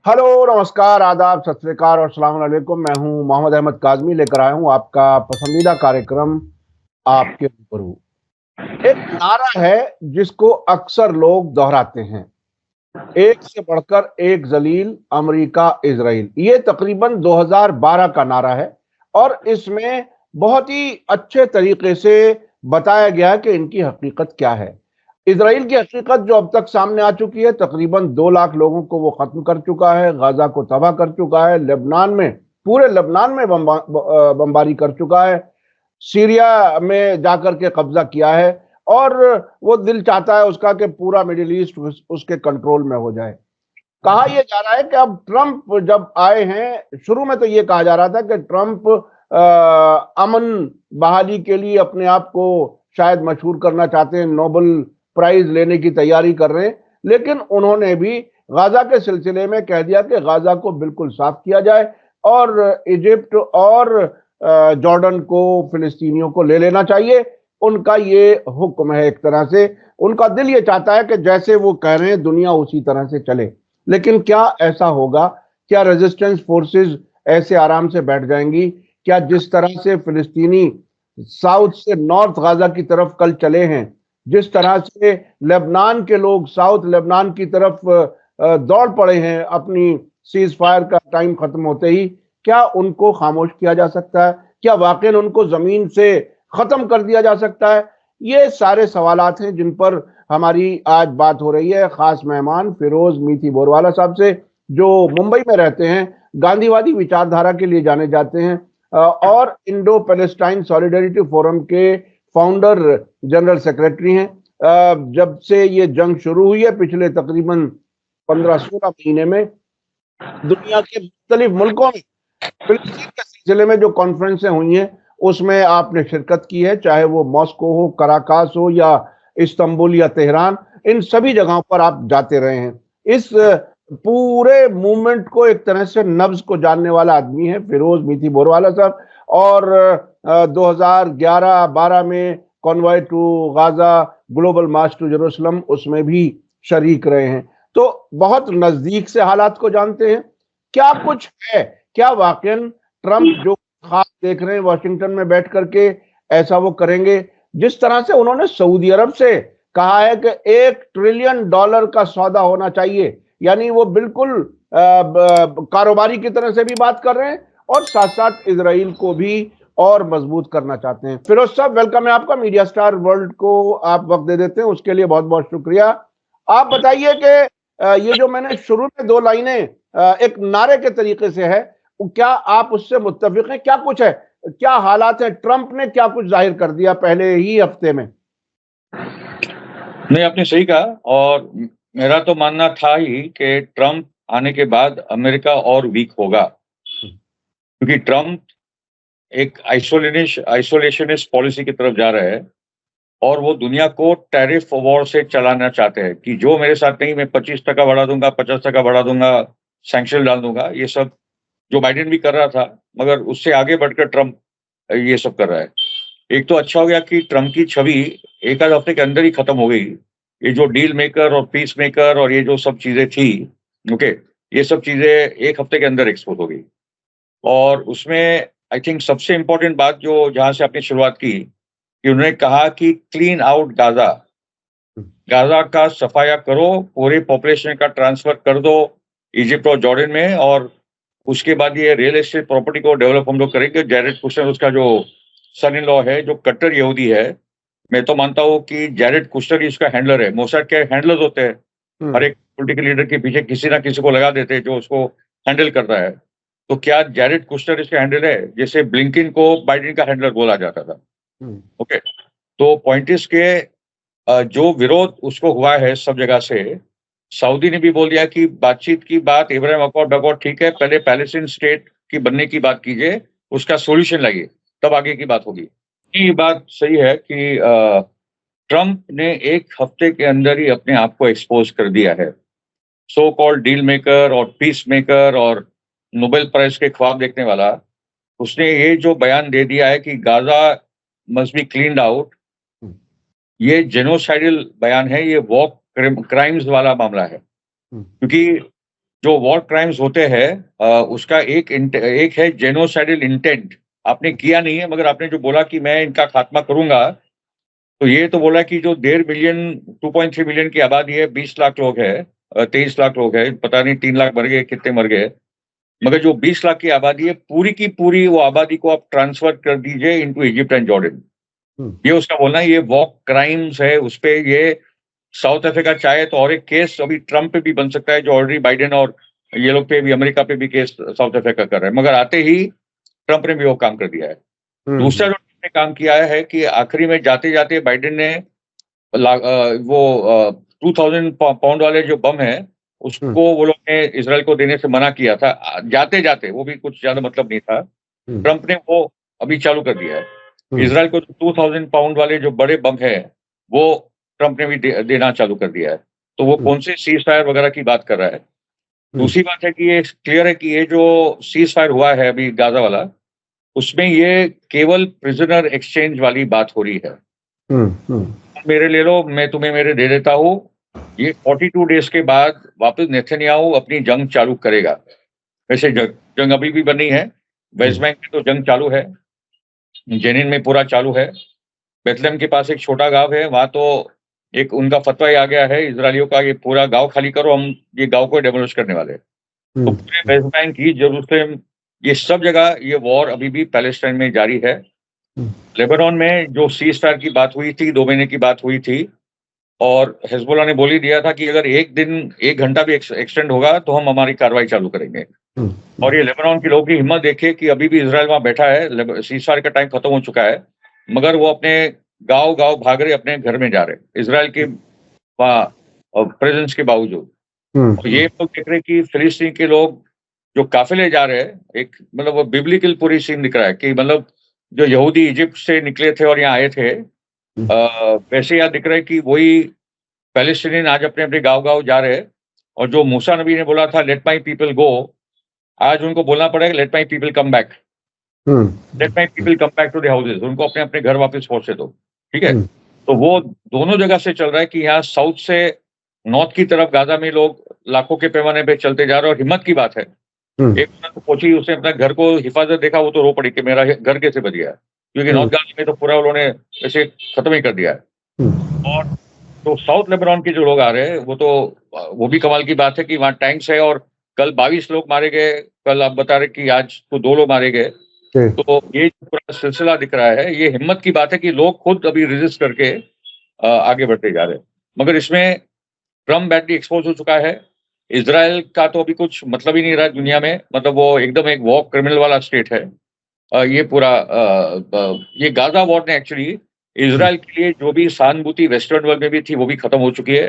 Hello, नमस्कार, आदाब, सत श्री अकाल और अस्सलाम वालेकुम। मैं हूं मोहम्मद अहमद काज़मी, लेकर आया हूं आपका पसंदीदा कार्यक्रम आपके रूबरू। एक नारा है जिसको अक्सर लोग दोहराते हैं, एक से बढ़कर एक जलील, अमेरिका इजराइल। ये तकरीबन 2012 का नारा है और इसमें बहुत ही अच्छे तरीके से बताया गया है कि इनकी हकीकत क्या है। इजराइल की हकीकत जो अब तक सामने आ चुकी है, तकरीबन 2 लाख लोगों को वो खत्म कर चुका है, गाजा को तबाह कर चुका है, लेबनान में, पूरे लेबनान में बमबारी कर चुका है, सीरिया में जाकर के कब्जा किया है और वो दिल चाहता है उसका कि पूरा मिडिल ईस्ट उसके कंट्रोल में हो जाए। कहा यह जा रहा है कि अब ट्रंप जब आए हैं, शुरू में तो ये कहा जा रहा था कि ट्रंप अमन बहाली के लिए अपने आप को शायद मशहूर करना चाहते हैं, नोबेल प्राइज लेने की तैयारी कर रहे हैं, लेकिन उन्होंने भी गाजा के सिलसिले में कह दिया कि गाजा को बिल्कुल साफ किया जाए और इजिप्ट और जॉर्डन को, फिलिस्तीनियों को ले लेना चाहिए। उनका ये हुक्म है, एक तरह से उनका दिल ये चाहता है कि जैसे वो कह रहे हैं दुनिया उसी तरह से चले। लेकिन क्या ऐसा होगा? क्या रेजिस्टेंस फोर्सेस ऐसे आराम से बैठ जाएंगी? क्या जिस तरह से फिलिस्तीनी साउथ से नॉर्थ गाजा की तरफ कल चले हैं, जिस तरह से लेबनान के लोग साउथ लेबनान की तरफ दौड़ पड़े हैं अपनी सीज फायर का टाइम खत्म होते ही, क्या उनको खामोश किया जा सकता है? क्या वाकई उनको जमीन से खत्म कर दिया जा सकता है? ये सारे सवालात हैं जिन पर हमारी आज बात हो रही है खास मेहमान फिरोज मीठी बोरवाला साहब से, जो मुंबई में रहते हैं, गांधीवादी विचारधारा के लिए जाने जाते हैं और इंडो पैलेस्टाइन सॉलिडरिटी फोरम के फाउंडर जनरल सेक्रेटरी हैं। जब से ये जंग शुरू हुई है पिछले तकरीबन 15-16 महीने में, दुनिया के मुख्तलिफ मुल्कों में फिलिस्तीन के सिलसिले में जो कॉन्फ्रेंसें हुई हैं उसमें आपने शिरकत की है, चाहे वो मॉस्को हो, कराकास हो या इस्तांबुल या तेहरान, इन सभी जगहों पर आप जाते रहे हैं। इस पूरे मूवमेंट को एक तरह से नब्ज को जानने वाला आदमी है फिरोज मीठी बोरवाला साहब। और 2011-12 में convoy to Gaza, global march to Jerusalem, उसमें भी शरीक रहे हैं, तो बहुत नजदीक से हालात को जानते हैं। क्या कुछ है? क्या वाकई ट्रंप जो खास देख रहे हैं वाशिंगटन में बैठ करके ऐसा वो करेंगे? जिस तरह से उन्होंने सऊदी अरब से कहा है कि $1 ट्रिलियन का सौदा होना चाहिए, यानी वो बिल्कुल कारोबारी की तरह से भी बात कर रहे हैं और साथ साथ इजराइल को भी और मजबूत करना चाहते हैं। फिरोज साहब, वेलकम है आपका। मीडिया स्टार वर्ल्ड को आप वक्त दे देते हैं, उसके लिए बहुत बहुत शुक्रिया। आप बताइए कि ये जो मैंने शुरू में 2 लाइनें एक नारे के तरीके से है, क्या आप उससे मुत्तफिक हैं? क्या कुछ है, क्या हालात है? ट्रंप ने क्या कुछ जाहिर कर दिया पहले ही हफ्ते में? नहीं, आपने सही कहा। और मेरा तो मानना था ही कि ट्रंप आने के बाद अमेरिका और वीक होगा, क्योंकि ट्रंप एक आइसोलेशनिस्ट पॉलिसी की तरफ जा रहे हैं और वो दुनिया को टैरिफ वॉर से चलाना चाहते हैं कि जो मेरे साथ नहीं, मैं 25% बढ़ा दूंगा, 50% बढ़ा दूंगा, सैंक्शन डाल दूंगा। ये सब जो बाइडेन भी कर रहा था, मगर उससे आगे बढ़कर ट्रंप ये सब कर रहा है। एक तो अच्छा हो गया कि ट्रंप की छवि एक आध हफ्ते के अंदर ही खत्म हो गई। ये जो डील मेकर और पीस मेकर और ये जो सब चीजें थी, ओके, ये सब चीजें एक हफ्ते के अंदर एक्सपोज हो गई। और उसमें आई थिंक सबसे इंपॉर्टेंट बात जो जहां से आपने शुरुआत की, कि उन्होंने कहा कि क्लीन आउट गाजा, गाजा का सफाया करो, पूरे पॉपुलेशन का ट्रांसफर कर दो इजिप्ट और जॉर्डन में, और उसके बाद ये रियल एस्टेट प्रॉपर्टी को डेवलप हम लोग करेंगे। जैरेड कुशनर उसका जो सन इन लॉ है, जो कट्टर यहूदी है, मैं तो मानता हूँ कि जैरेड कुशनर ही उसका हैंडलर है। मोसाद के हैंडलर्स होते हैं, हर एक पॉलिटिकल लीडर के पीछे किसी ना किसी को लगा देते हैं जो उसको हैंडल करता है। तो क्या जैरेड कुशनर इसका हैंडल है, जैसे ब्लिंकिन को बाइडेन का हैंडलर बोला जाता था? ओके, तो पॉइंट इज के जो विरोध उसको हुआ है सब जगह से, सऊदी ने भी बोल दिया कि बातचीत की बात, इब्राहिम अकॉर्ड ठीक है, पहले पैलेस्टीन स्टेट की बनने की बात कीजिए, उसका सॉल्यूशन लाइए, तब आगे की बात होगी। ये बात सही है कि ट्रंप ने एक हफ्ते के अंदर ही अपने आप को एक्सपोज कर दिया है। सो कॉल्ड डील मेकर और पीस मेकर और नोबेल प्राइज के ख्वाब देखने वाला, उसने ये जो बयान दे दिया है कि Gaza must be cleaned out, ये जेनोसाइडल बयान है, ये वॉर क्राइम्स वाला मामला है। क्योंकि जो वॉर क्राइम्स होते हैं उसका एक है जेनोसाइडल इंटेंट। आपने किया नहीं है, मगर आपने जो बोला कि मैं इनका खात्मा करूंगा, तो ये तो बोला कि जो 1.5 मिलियन 2.3 मिलियन की आबादी है, 20 लाख लोग है, 23 लाख लोग है, पता नहीं 3 लाख मर गए, कितने मर गए, मगर जो 20 लाख की आबादी है, पूरी की पूरी वो आबादी को आप ट्रांसफर कर दीजिए इनटू इजिप्ट एंड जॉर्डन। ये उसका बोलना है, ये वॉर क्राइम्स है, उस पे ये साउथ अफ्रीका चाहे तो और एक केस अभी ट्रम्प पे भी बन सकता है, जो ऑलरेडी बाइडेन और ये लोग पे भी, अमेरिका पे भी केस साउथ अफ्रीका कर रहा है, मगर आते ही ट्रम्प ने भी वो काम कर दिया है। दूसरा जो ट्रम्प ने काम किया है कि आखिरी में जाते जाते बाइडेन ने वो 2000 पाउंड वाले जो बम है उसको वो लोग ने इसराइल को देने से मना किया था, जाते जाते, वो भी कुछ ज्यादा मतलब नहीं था। ट्रम्प ने वो अभी चालू कर दिया है। इसराइल को 2000 पाउंड वाले जो बड़े बम है वो ट्रम्प ने भी देना चालू कर दिया है। तो वो कौन से सीज फायर वगैरह की बात कर रहा है। दूसरी बात है कि ये क्लियर है कि ये जो सीज फायर हुआ है अभी गाजा वाला, उसमें ये केवल प्रिजनर एक्सचेंज वाली बात हो रही है। मेरे ले लो, मैं तुम्हें मेरे दे देता हूँ। ये 42 डेज के बाद वापस नेतन्याहू अपनी जंग चालू करेगा। वैसे जंग अभी भी बनी है, वेस्ट बैंक में तो जंग चालू है, जेनिन में पूरा चालू है, बेथलेहम के पास एक छोटा गांव है, वहां तो एक उनका फतवा ही आ गया है इजरायलियों का, ये पूरा गांव खाली करो, हम ये गांव को डेमोलिश करने वाले। तो पूरे वेस्ट बैंक की, जेरूसलम, ये सब जगह ये वॉर अभी भी पैलेस्टाइन में जारी है। लेबनान में जो सीज फायर की बात हुई थी, 2 महीने की बात हुई थी, और हिजबुल्लाह ने बोल ही दिया था कि अगर एक दिन 1 घंटा भी एक्सटेंड होगा तो हम हमारी कार्रवाई चालू करेंगे। और ये लेबनान के लोगों की हिम्मत देखिए कि अभी भी इसराइल वहां बैठा है, सीज फायर का टाइम खत्म हो चुका है, मगर वो अपने गांव गांव भाग रहे, अपने घर में जा रहे इसराइल के प्रेजेंस के बावजूद। और ये लोग देख रहे कि फिलिस्तीन के लोग जो काफिले जा रहे हैं, एक मतलब वो बिब्लिकल पूरी सीन दिख रहा है कि मतलब जो यहूदी इजिप्ट से निकले थे और यहाँ आए थे, वैसे यहाँ दिख रहा है कि वही पैलेस्टीनियन आज अपने अपने गांव गांव जा रहे हैं। और जो मूसा नबी ने बोला था लेट माई पीपल गो, आज उनको बोलना पड़ेगा let my people come back, let my people come back to the houses, उनको अपने अपने घर वापस पहुंचे दो। ठीक है, तो वो दोनों जगह से चल रहा है कि यहाँ साउथ से नॉर्थ की तरफ गाजा में लोग लाखों के पैमाने पे चलते जा रहे हैं। और हिम्मत की बात है, एक तो पहुंची, उसने अपना घर को हिफाजत देखा, वो तो रो पड़ी कि मेरा घर कैसे बच गया, क्योंकि नॉर्थ गाजा में तो पूरा उन्होंने वैसे खत्म ही कर दिया है। और तो साउथ लेबनान के जो लोग आ रहे हैं वो भी कमाल की बात है कि वहाँ टैंक्स है, और कल 22 लोग मारे गए, कल आप बता रहे कि आज तो 2 लोग मारे गए। तो ये पूरा सिलसिला दिख रहा है। ये हिम्मत की बात है कि लोग खुद अभी रेजिस्ट करके आगे बढ़ते जा रहे हैं। मगर इसमें ट्रम्प बैटली एक्सपोज हो चुका है। इजराइल का तो अभी कुछ मतलब ही नहीं रहा दुनिया में, मतलब वो एकदम एक वॉर क्रिमिनल वाला स्टेट है। ये पूरा ये गाजा वॉर ने एक्चुअली इजराइल के लिए जो भी सहानुभूति वेस्टर्न वर्ल्ड में भी थी वो भी खत्म हो चुकी है।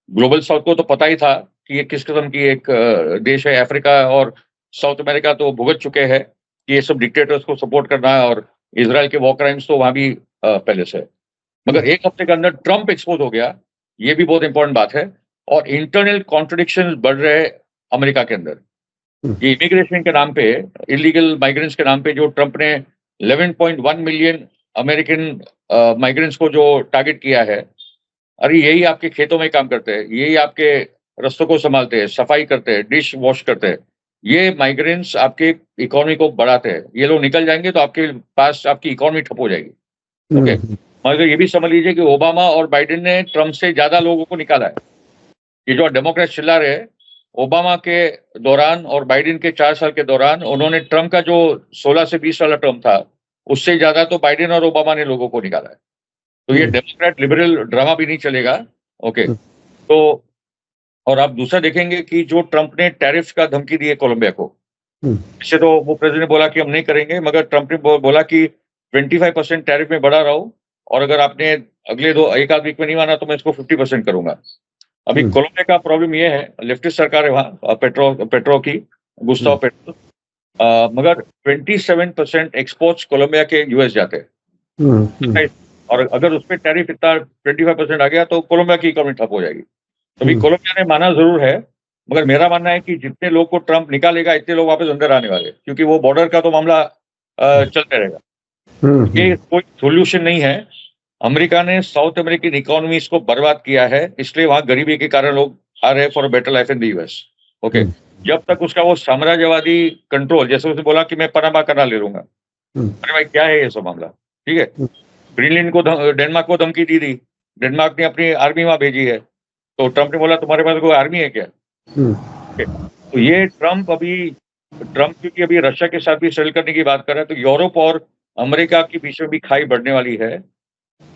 ग्लोबल साउथ को तो पता ही था कि ये किस किस्म की एक देश है। अफ्रीका और साउथ अमेरिका तो भुगत चुके हैं कि ये सब डिक्टेटर्स को सपोर्ट करना है, और इजराइल के वॉर क्राइम्स तो वहां भी पहले से। मगर एक हफ्ते के अंदर ट्रम्प एक्सपोज हो गया, ये भी बहुत इंपॉर्टेंट बात है। और इंटरनल कॉन्ट्रडिक्शन बढ़ रहे हैं अमेरिका के अंदर। ये इमिग्रेशन के नाम पे, इलीगल माइग्रेंट्स के नाम पे जो ट्रम्प ने 11.1 मिलियन अमेरिकन माइग्रेंट्स को जो टारगेट किया है, अरे यही आपके खेतों में काम करते हैं, यही आपके रस्तों को संभालते हैं, सफाई करते हैं, डिश वॉश करते हैं। ये माइग्रेंट्स आपके इकोनॉमी को बढ़ाते हैं। ये लोग निकल जाएंगे तो आपके पास आपकी इकोनॉमी ठप हो जाएगी। ओके, मगर ये भी समझ लीजिए कि ओबामा और बाइडेन ने ट्रम्प से ज्यादा लोगों को निकाला है। ये जो डेमोक्रेट चिल्ला रहे हैं, ओबामा के दौरान और बाइडेन के 4 साल के दौरान उन्होंने ट्रम्प का जो 16 से 20 वाला टर्म था, उससे ज्यादा तो बाइडेन और ओबामा ने लोगों को निकाला है। तो ये डेमोक्रेट लिबरल ड्रामा भी नहीं चलेगा। ओके, तो और आप दूसरा देखेंगे कि जो ट्रम्प ने टैरिफ का धमकी दी है कोलंबिया को, इससे तो वो प्रेसिडेंट ने बोला कि हम नहीं करेंगे, मगर ट्रम्प ने बोला कि 25% टैरिफ में बढ़ा रहा हूं, और अगर आपने अगले 1 आध वीक में नहीं माना तो मैं इसको 50% करूंगा। अभी कोलंबिया का प्रॉब्लम ये है, लेफ्टिस्ट सरकार है वहाँ, पेट्रो की, गुस्ताव पेट्रो, मगर 27% एक्सपोर्ट्स कोलंबिया के यूएस जाते हैं। और अगर उस पर टैरिफ इतना 25% आ गया तो कोलंबिया की इकोनॉमी ठप हो जाएगी। तो अभी कोलंबिया ने माना जरूर है, मगर मेरा मानना है कि जितने लोग को ट्रम्प निकालेगा इतने लोग वापस अंदर आने वाले, क्योंकि वो बॉर्डर का तो मामला चलते रहेगा। ये कोई सोल्यूशन नहीं है। अमेरिका ने साउथ अमेरिकन इकोनॉमीज को बर्बाद किया है, इसलिए वहां गरीबी के कारण लोग आ रहे हैं for a better life in the US. Okay, जब तक उसका वो साम्राज्यवादी कंट्रोल, जैसे उसने बोला कि मैं पनामा कनाल ले लूंगा, अरे भाई क्या है ये सब मामला, ठीक है। ग्रीनलैंड को डेनमार्क को धमकी दी थी, डेनमार्क ने अपनी आर्मी वहां भेजी है, तो ट्रंप ने बोला तुम्हारे पास कोई आर्मी है क्या? तो ये ट्रंप क्योंकि अभी रशिया के साथ भी सेटल करने की बात कर रहा है, तो यूरोप और अमेरिका के बीच में भी खाई बढ़ने वाली है,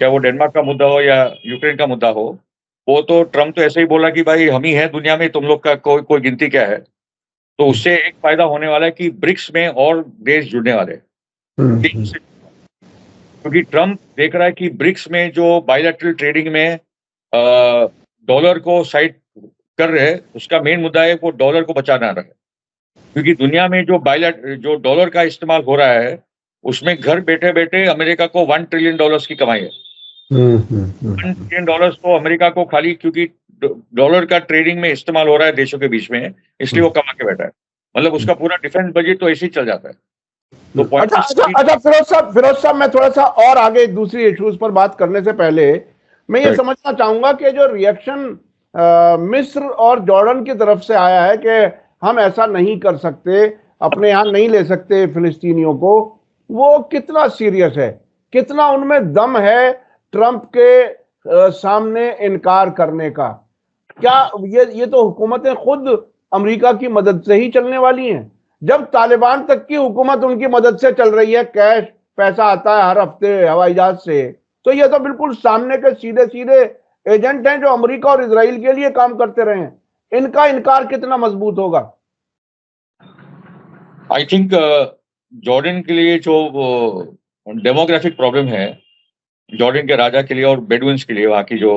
चाहे वो डेनमार्क का मुद्दा हो या यूक्रेन का मुद्दा हो। वो तो ट्रंप तो ऐसे ही बोला कि भाई हम ही हैं दुनिया में, तुम लोग का कोई गिनती क्या है। तो उससे एक फायदा होने वाला है कि ब्रिक्स में और देश जुड़ने वाले हैं। क्योंकि ट्रंप देख रहा है कि ब्रिक्स में जो बायलैटरल ट्रेडिंग में डॉलर को साइड कर रहे हैं, उसका मेन मुद्दा है वो डॉलर को बचाना रहा है। क्योंकि दुनिया में जो डॉलर का इस्तेमाल हो रहा है, उसमें घर बैठे बैठे अमेरिका को $1 ट्रिलियन की कमाई है। $1 ट्रिलियन तो अमेरिका को खाली क्योंकि डॉलर का ट्रेडिंग में इस्तेमाल हो रहा है देशों के बीच में, इसलिए वो कमा के बैठा है। मतलब उसका पूरा डिफेंस बजट तो ऐसे ही चल जाता है। तो अच्छा फिरोज साहब, मैं थोड़ा सा और आगे दूसरी इश्यूज पर बात करने से पहले मैं ये समझना चाहूंगा कि जो रिएक्शन मिस्र और जॉर्डन की तरफ से आया है कि हम ऐसा नहीं कर सकते, अपने यहां नहीं ले सकते फिलिस्तीनियों को, वो कितना सीरियस है, कितना उनमें दम है ट्रंप के सामने इनकार करने का? क्या ये तो हुकूमतें खुद अमेरिका की मदद से ही चलने वाली हैं। जब तालिबान तक की हुकूमत उनकी मदद से चल रही है, कैश पैसा आता है हर हफ्ते हवाई जहाज से, तो ये तो बिल्कुल सामने के सीधे सीधे एजेंट हैं जो अमेरिका और इजराइल के लिए काम करते रहे हैं। इनका इनकार कितना मजबूत होगा? आई थिंक जॉर्डन के लिए जो डेमोग्राफिक प्रॉब्लम है, जॉर्डन के राजा के लिए और बेडुइन्स के लिए, वहां की जो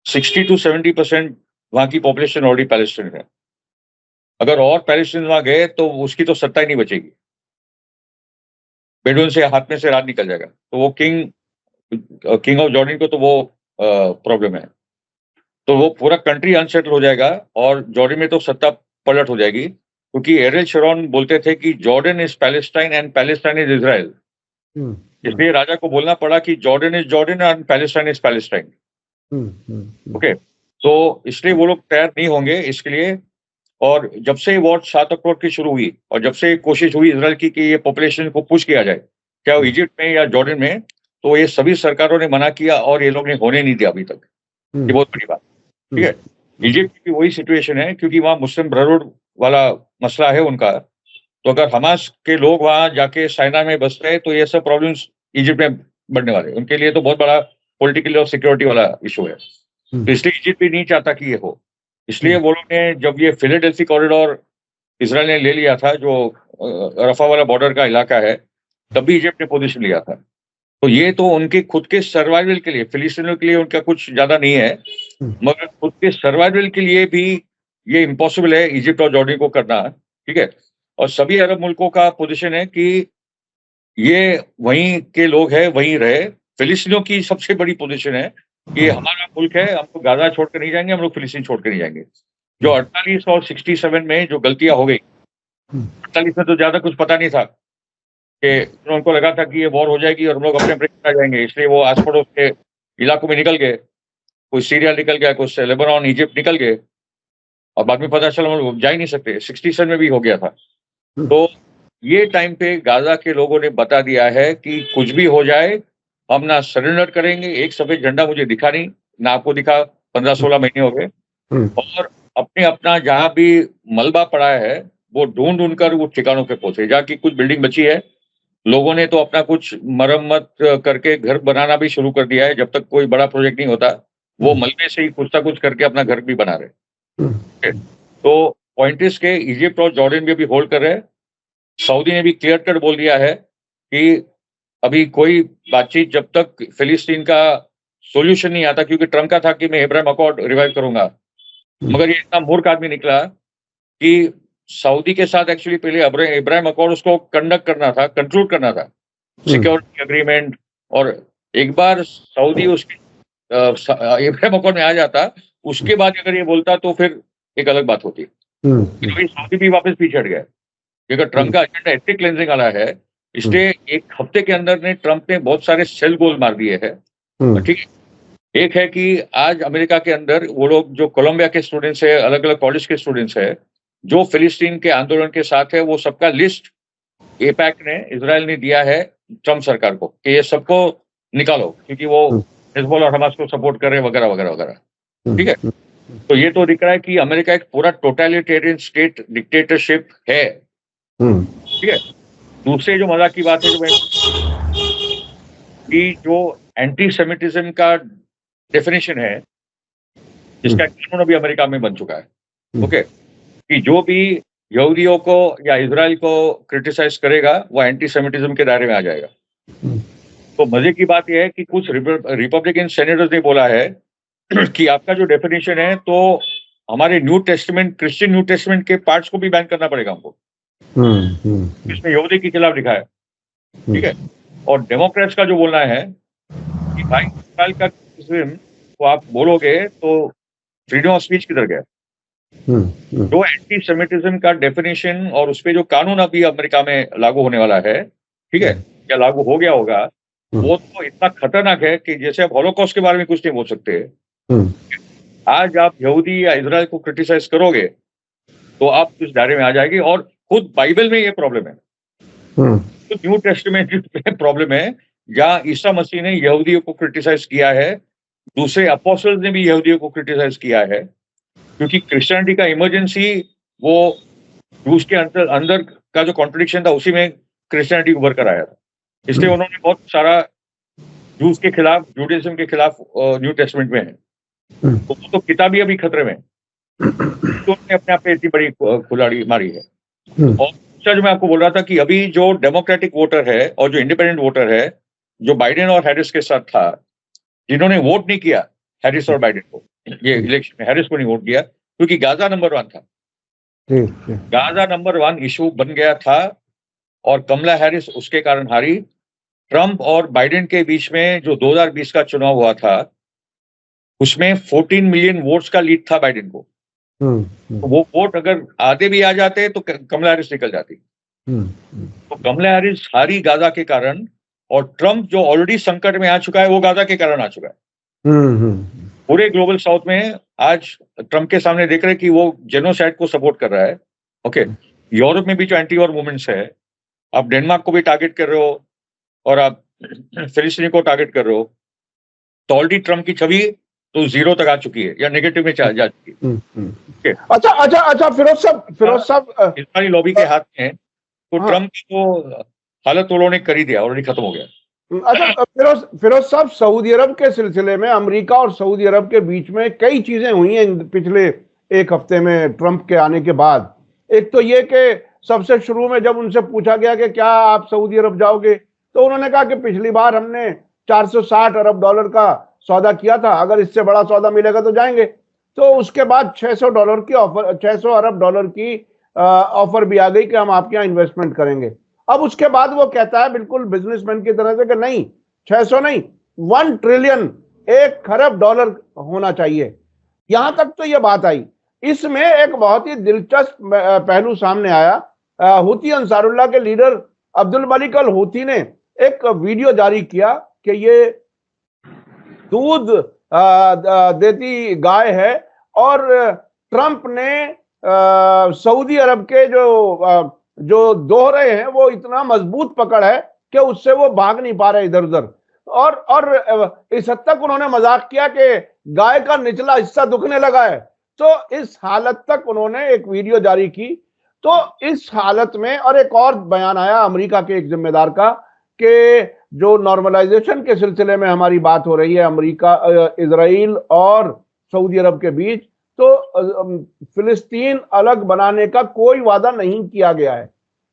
60 to 70% वहां की पॉपुलेशन ऑलरेडी पैलेस्टाइन है। अगर और पैलेस्टाइन वहां गए तो उसकी तो सत्ता ही नहीं बचेगी, बेडुइन से हाथ में से राज निकल जाएगा। तो वो किंग ऑफ जॉर्डन को तो वो प्रॉब्लम है, तो वो पूरा कंट्री अनसेटल हो जाएगा और जॉर्डन में तो सत्ता पलट हो जाएगी। क्योंकि एरियल शरोन बोलते थे कि Jordan is Palestine and Palestine is Israel, इसलिए राजा को बोलना पड़ा कि Jordan is Jordan and Palestine is Palestine. Okay, तो इसलिए वो लोग तैयार नहीं होंगे इसके लिए। और जब से वॉर 7 अक्टूबर की शुरू हुई और जब से कोशिश हुई इसराइल की कि ये पॉपुलेशन को पुश किया जाए, चाहे वो इजिप्ट में या जॉर्डन में, तो ये सभी सरकारों ने मना किया और ये लोग ने होने नहीं दिया अभी तक। ये बहुत बड़ी बात, ठीक है। इजिप्ट की वही सिचुएशन है क्योंकि वहां मुस्लिम ब्रदरहुड वाला मसला है उनका। तो अगर हमास के लोग वहां जाके साइना में बस रहे तो ये सब प्रॉब्लम्स इजिप्ट में बढ़ने वाले, उनके लिए तो बहुत बड़ा पॉलिटिकल और सिक्योरिटी वाला इशू है। तो इसलिए इजिप्ट भी नहीं चाहता कि ये हो। इसलिए वो लोग ने, जब ये फिलाडेल्फी कॉरिडोर इसराइल ने ले लिया था, जो रफा वाला बॉर्डर का इलाका है, तब भी इजिप्ट ने पोजीशन लिया था। तो ये तो उनके खुद के सर्वाइवल के लिए, फिलिस्तीनियों के लिए उनका कुछ ज्यादा नहीं है, मगर खुद के सर्वाइवल के लिए भी ये इम्पॉसिबल है इजिप्ट और जॉर्डन को करना, ठीक है। और सभी अरब मुल्कों का पोजीशन है कि ये वहीं के लोग हैं, वहीं रहे। फिलिस्तीनियों की सबसे बड़ी पोजीशन है कि हमारा मुल्क है, हम लोग गाजा छोड़कर नहीं जाएंगे, हम लोग फिलिस्तीन छोड़कर नहीं जाएंगे। जो 48 और 67 में जो गलतियां हो गई, 48 में तो ज्यादा कुछ पता नहीं था कि उनको लगा था कि ये वॉर हो जाएगी और हम लोग अपने ब्रेक आ जाएंगे, इसलिए वो आस पड़ोस के इलाकों में निकल गए। कोई सीरिया निकल गया, कुछ लेबनान, इजिप्ट निकल गए, और बाद में पता चला हम लोग जा ही नहीं सकते। 67 में भी हो गया था। तो ये टाइम पे गाजा के लोगों ने बता दिया है कि कुछ भी हो जाए हम ना सरेंडर करेंगे। एक सफेद झंडा मुझे दिखा नहीं, ना आपको दिखा, 15-16 महीने हो गए, और अपने अपना जहां भी मलबा पड़ा है वो ढूंढ ढूंढ कर वो ठिकानों पे पहुंचे। जहाँ की कुछ बिल्डिंग बची है, लोगों ने तो अपना कुछ मरम्मत करके घर बनाना भी शुरू कर दिया है। जब तक कोई बड़ा प्रोजेक्ट नहीं होता, वो मलबे से ही कुछ ना कुछ करके अपना घर भी बना रहे। तो पॉइंट इज के इजिप्ट और जॉर्डन भी अभी होल्ड कर रहे हैं। सऊदी ने भी क्लियर कट बोल दिया है कि अभी कोई बातचीत जब तक फिलिस्तीन का सॉल्यूशन नहीं आता, क्योंकि ट्रंप का था कि मैं अब्राहम अकॉर्ड रिवाइव करूंगा, मगर ये इतना मूर्ख आदमी निकला कि सऊदी के साथ एक्चुअली पहले अब्राहम अकॉर्ड उसको कंडक्ट करना था, कंक्लूड करना था, सिक्योरिटी एग्रीमेंट। और एक बार सऊदी उसके अब्राहम अकॉर्ड में आ जाता, उसके बाद अगर ये बोलता तो फिर एक अलग बात होती। तो सऊदी भी वापस पीछे हट गया, क्योंकि ट्रंप का एजेंडा एथिक क्लेंजिंग वाला है। इसलिए एक हफ्ते के अंदर ने ट्रंप ने बहुत सारे सेल गोल मार दिए हैं, ठीक है। एक है कि आज अमेरिका के अंदर वो लोग जो कोलंबिया के स्टूडेंट्स है, अलग अलग कॉलेज के स्टूडेंट्स है, जो फिलिस्तीन के आंदोलन के साथ है वो सबका लिस्ट एपैक ने, इजराइल ने दिया है ट्रम्प सरकार को कि ये सबको निकालो, क्योंकि वो हिजबुल्लाह और हमास को सपोर्ट कर रहे वगैरह वगैरह वगैरह। ठीक है, तो ये तो दिख रहा है कि अमेरिका एक पूरा टोटलिटेरियन स्टेट डिक्टेटरशिप है। ठीक है, दूसरे जो मजाक की बात है कि जो एंटी सेमिटिज्म का डेफिनेशन है, जिसका कानून अभी अमेरिका में बन चुका है, ओके, कि जो भी यहूदियों को या इजराइल को क्रिटिसाइज करेगा वो एंटी सेमिटिज्म के दायरे में आ जाएगा। तो मजे की बात यह है कि कुछ रिपब्लिकन सेनेटर्स ने बोला है कि आपका जो डेफिनेशन है तो हमारे new testament, Christian new testament के पार्ट्स को भी बैन करना पड़ेगा हमको, इसमें यहूदी के खिलाफ लिखा है। ठीक है, और डेमोक्रेट्स का जो बोलना है कि भाई इजराइल का तो आप बोलोगे तो फ्रीडम ऑफ स्पीच किधर गया? जो एंटी सेमिटिज्म का डेफिनेशन और उस पे जो कानून अभी अमेरिका में लागू होने वाला है, ठीक है, या लागू हो गया होगा, वो तो इतना खतरनाक है कि जैसे आप हॉलोकॉस्ट के बारे में कुछ नहीं बोल सकते। आज आप यहूदी या इजराइल को क्रिटिसाइज करोगे तो आप उस दायरे में आ जाएगी। और खुद बाइबल में ये प्रॉब्लम है, तो न्यू टेस्टामेंट में प्रॉब्लम है, जहां ईसा मसीह ने यहूदियों को क्रिटिसाइज किया है, दूसरे अपोस्टल्स ने भी यहूदियों को क्रिटिसाइज किया है, क्योंकि क्रिश्चियनिटी का इमरजेंसी वो रूस के अंदर का जो कॉन्ट्रडिक्शन था उसी में क्रिश्चियनिटी उभर कर आया था। इसलिए उन्होंने बहुत सारा रूस के खिलाफ, जूडाइज्म के खिलाफ न्यू टेस्टमेंट में है, तो वो तो किताबी अभी खतरे में, तो उन्होंने अपने आप पे इतनी बड़ी खुलाड़ी मारी है। और दूसरा जो मैं आपको बोल रहा था कि अभी जो डेमोक्रेटिक वोटर है और जो इंडिपेंडेंट वोटर है, जो बाइडेन और हैरिस के साथ था, जिन्होंने वोट नहीं किया हैरिस और बाइडेन को, ये इलेक्शन में हैरिस को नहीं वोट किया क्योंकि गाजा नंबर 1 था। गाजा नंबर 1 इशू बन गया था और कमला हैरिस उसके कारण हारी। ट्रंप और बाइडेन के बीच में जो 2020 का चुनाव हुआ था उसमें 14 मिलियन वोट्स का लीड था बाइडेन को। तो वो वोट अगर आधे भी आ जाते तो कमला हैरिस निकल जाती। तो कमला हैरिस हारी गाजा के कारण, और ट्रंप जो ऑलरेडी संकट में आ चुका है वो गाजा के कारण आ चुका है। पूरे ग्लोबल साउथ में आज ट्रंप के सामने देख रहे हैं कि वो जेनोसाइड को सपोर्ट कर रहा है। ओके, यूरोप में भी जो एंटी वॉर मूवमेंट्स है, आप डेनमार्क को भी टारगेट कर रहे हो और आप फिलिस्तीन को टारगेट कर रहे हो, तो ऑलरेडी ट्रंप की छवि तो 0 तक आ चुकी है या नेगेटिव में जा चुकी है। अच्छा फिरोज साहब इस्राइली लॉबी के हाथ में है, तो ट्रंप की तो हालत उन्होंने कर ही दिया, ऑलरेडी खत्म हो गया। अच्छा फिरोज साहब, सऊदी अरब के सिलसिले में अमेरिका और सऊदी अरब के बीच में कई चीजें हुई हैं पिछले एक हफ्ते में ट्रंप के आने के बाद। एक तो ये कि सबसे शुरू में जब उनसे पूछा गया कि क्या आप सऊदी अरब जाओगे, तो उन्होंने कहा कि पिछली बार हमने 460 अरब डॉलर का सौदा किया था, अगर इससे बड़ा सौदा मिलेगा तो जाएंगे। तो उसके बाद 600 डॉलर की ऑफर, 600 अरब डॉलर की ऑफर भी आ गई कि हम आपके यहाँ इन्वेस्टमेंट करेंगे। अब उसके बाद वो कहता है बिल्कुल बिजनेसमैन की तरह से कि नहीं, 600 नहीं, 1 ट्रिलियन, 1 खरब डॉलर होना चाहिए। यहां तक तो ये बात आई। इसमें एक बहुत ही दिलचस्प पहलू सामने आया। हूती अंसारुल्लाह के leader Abdul Malik al Houthi ने एक वीडियो जारी किया कि ये दूध देती गाय है, और ट्रंप ने सऊदी अरब के जो दोहरे हैं वो इतना मजबूत पकड़ है कि उससे वो भाग नहीं पा रहे इधर उधर। और इस हद तक उन्होंने मजाक किया कि गाय का निचला हिस्सा दुखने लगा है। तो इस हालत तक उन्होंने एक वीडियो जारी की। तो इस हालत में और एक और बयान आया अमेरिका के एक जिम्मेदार का कि जो नॉर्मलाइजेशन के सिलसिले में हमारी बात हो रही है अमेरिका, इजराइल और सऊदी अरब के बीच, तो फिलिस्तीन अलग बनाने का कोई वादा नहीं किया गया है।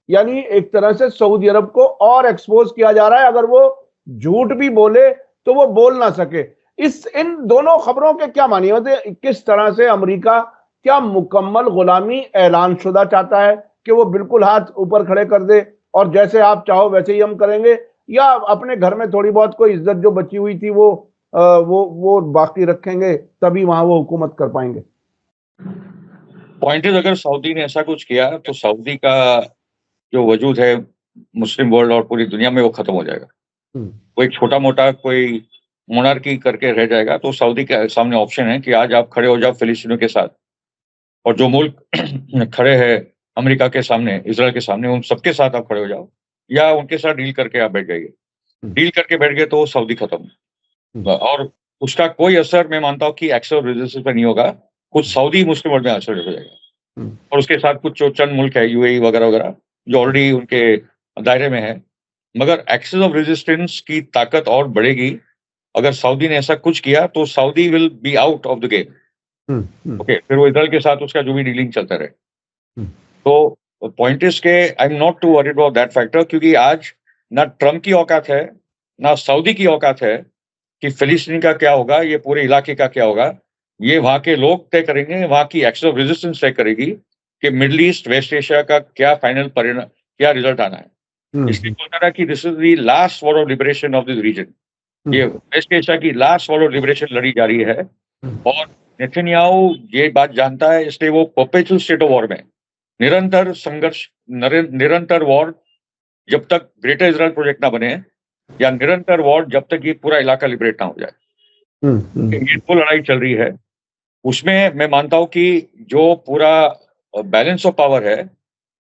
यानी एक तरह से सऊदी अरब को और एक्सपोज किया जा रहा है, अगर वो झूठ भी बोले तो वो बोल ना सके। इन दोनों खबरों के क्या मानिए होते, किस तरह से अमेरिका क्या मुकम्मल गुलामी ऐलान शुदा चाहता है कि वो बिल्कुल हाथ ऊपर खड़े कर दे और जैसे आप चाहो वैसे ही हम करेंगे, या अपने घर में थोड़ी बहुत कोई इज्जत जो बची हुई थी वो बाकी रखेंगे, तभी वहां वो हुकूमत कर पाएंगे। पॉइंट इज, अगर सऊदी ने ऐसा कुछ किया तो सऊदी का जो वजूद है मुस्लिम वर्ल्ड और पूरी दुनिया में वो खत्म हो जाएगा। वो एक छोटा मोटा कोई मोनार्की करके रह जाएगा। तो सऊदी के सामने ऑप्शन है कि आज आप खड़े हो जाओ फिलिस्तीनियों के साथ और जो मुल्क खड़े हैं अमेरिका के सामने, इजराइल के सामने, उन सबके साथ आप खड़े हो जाओ या उनके साथ डील करके आप बैठ जाइए। डील करके बैठ गए तो सऊदी खत्म। और उसका कोई असर मैं मानता हूँ कि एक्स ऑफ रेजिस्टेंस पे नहीं होगा, खुद सऊदी मुस्लिम वर्ल्ड में असर हो जाएगा। और उसके साथ कुछ जो चंद मुल्क है, यूएई वगैरह वगैरह, जो ऑलरेडी उनके दायरे में है। मगर एक्सेस ऑफ रेजिस्टेंस की ताकत और बढ़ेगी अगर सऊदी ने ऐसा कुछ किया, तो Saudi will be out of the game. Okay, फिर वो इजराइल के साथ उसका जो भी डीलिंग चलता रहे। तो पॉइंट इज के I am not to worried about that factor, क्योंकि आज ना ट्रम्प की औकात है ना सऊदी की औकात है कि फिलिस्तीन का क्या होगा, ये पूरे इलाके का क्या होगा। ये वहां के लोग तय करेंगे, वहां की एक्सेस ऑफ रेजिस्टेंस तय करेगी कि मिडिल ईस्ट वेस्ट एशिया का क्या फाइनल परिणाम, क्या रिजल्ट आना है। इसलिए बोलता रहा कि this is the last war of liberation of this region. ये वेस्ट एशिया की लास्ट वॉर ऑफ लिबरेशन लड़ी जा रही है और नेतन्याहू ये बात जानता है, इसलिए वो परपेचुअल स्टेट ऑफ वॉर में निरंतर संघर्ष, निरंतर वॉर जब तक ग्रेटर इजराइल प्रोजेक्ट ना बने, या निरंतर वॉर जब तक ये पूरा इलाका लिबरेट ना हो जाए। ये दो लड़ाई चल रही है। उसमें मैं मानता हूं कि जो पूरा बैलेंस ऑफ पावर है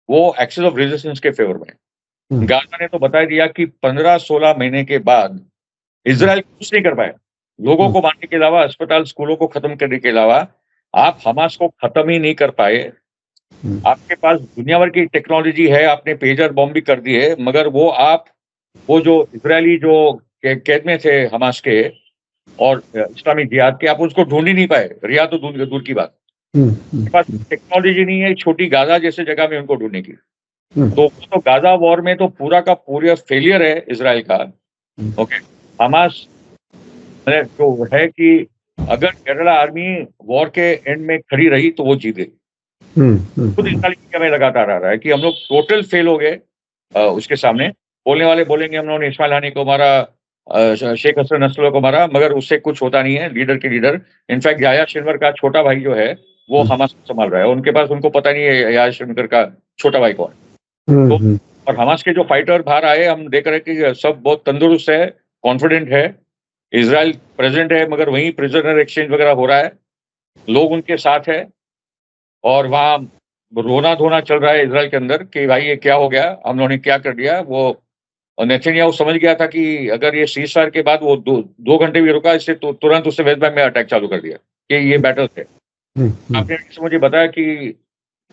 वो एक्सेस ऑफ रेजिस्टेंस के फेवर में। गाजा ने तो बता दिया कि 15-16 महीने के बाद इजराइल कुछ नहीं कर पाए, लोगों को मारने के अलावा, अस्पताल स्कूलों को खत्म करने के अलावा। आप हमास को खत्म ही नहीं कर पाए। आपके पास दुनिया भर की टेक्नोलॉजी है, आपने पेजर बॉम्ब भी कर दिए, मगर वो जो इजरायली जो कैद में थे हमास के और इस्लामी जिहाद के, आप उसको ढूंढ ही नहीं पाए। रिया तो दूर की बात, उनके पास टेक्नोलॉजी नहीं है छोटी गाजा जैसे जगह में उनको ढूंढने की। तो गाजा वॉर में तो पूरा का पूरा फेलियर है इजराइल का। ओके, हमास जो है कि अगर केरला आर्मी वॉर के एंड में खड़ी रही तो वो जीत गई। खुद इजराइल मीडिया में लगातार आ रहा है कि हम लोग टोटल फेल हो गए उसके सामने। बोलने वाले बोलेंगे हम लोगों ने इस्माइल हानी को मारा, शेख हसन नस्लो को मारा, मगर उससे कुछ होता नहीं है। लीडर के लीडर, इनफैक्ट याया सिनवर का छोटा भाई जो है वो हमास को संभाल रहा है। उनके पास, उनको पता नहीं है याया सिनवर का छोटा भाई कौन। तो और हमास के जो फाइटर बाहर आए, हम देख रहे हैं कि सब बहुत तंदुरुस्त है, कॉन्फिडेंट है। इजराइल प्रेजेंट है, मगर वहीं प्रिजनर एक्सचेंज वगैरह हो रहा है, लोग उनके साथ है। और वहां रोना धोना चल रहा है इजराइल के अंदर कि भाई ये क्या हो गया, हम लोगों ने क्या कर दिया। वो नेतन्याहू समझ गया था कि अगर ये सीजफायर के बाद वो दो घंटे भी रुका, इससे तो तुरंत उससे वेस्ट बैंक में अटैक चालू कर दिया कि ये बैटल थे। आपने मुझे बताया कि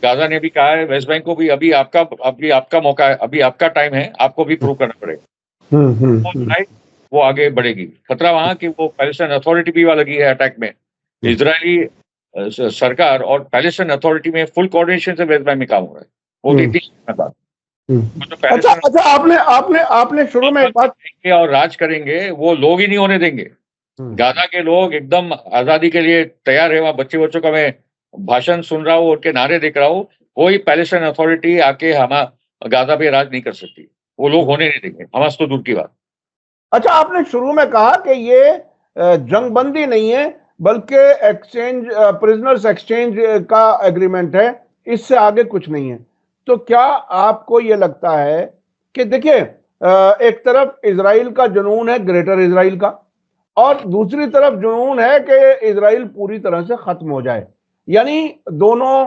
गाजा ने भी कहा है वेस्ट बैंक को भी अभी आपका मौका है, अभी आपका टाइम है, आपको भी प्रूव करना पड़ेगा। वो आगे बढ़ेगी। खतरा वहां कि वो पैलेस्टाइन अथॉरिटी भी लगी है अटैक में। इजरायली सरकार और पैलेस्टाइन अथॉरिटी में फुल कोऑर्डिनेशन से वेस्ट बैंक में काम हो रहा है। वो तो इतनी बात। अच्छा, आपने शुरू में एक बात और राज करेंगे, वो लोग ही नहीं होने देंगे। गाजा के लोग एकदम आजादी के लिए तैयार है। वहां बच्चों का मैं भाषण सुन रहा हूँ, उनके नारे देख रहा हूँ। कोई पैलेस्टाइन अथॉरिटी आके गाजा पे राज नहीं कर सकती। वो लोग होने नहीं देंगे, हमास तो दूर की बात। अच्छा, आपने शुरू में कहा कि ये जंगबंदी नहीं है बल्कि एक्सचेंज, प्रिजनर्स एक्सचेंज का एग्रीमेंट है, इससे आगे कुछ नहीं है। तो क्या आपको ये लगता है कि देखिए, एक तरफ इजराइल का जुनून है, ग्रेटर इजराइल का, और दूसरी तरफ जुनून है कि इजराइल पूरी तरह से खत्म हो जाए। यानी दोनों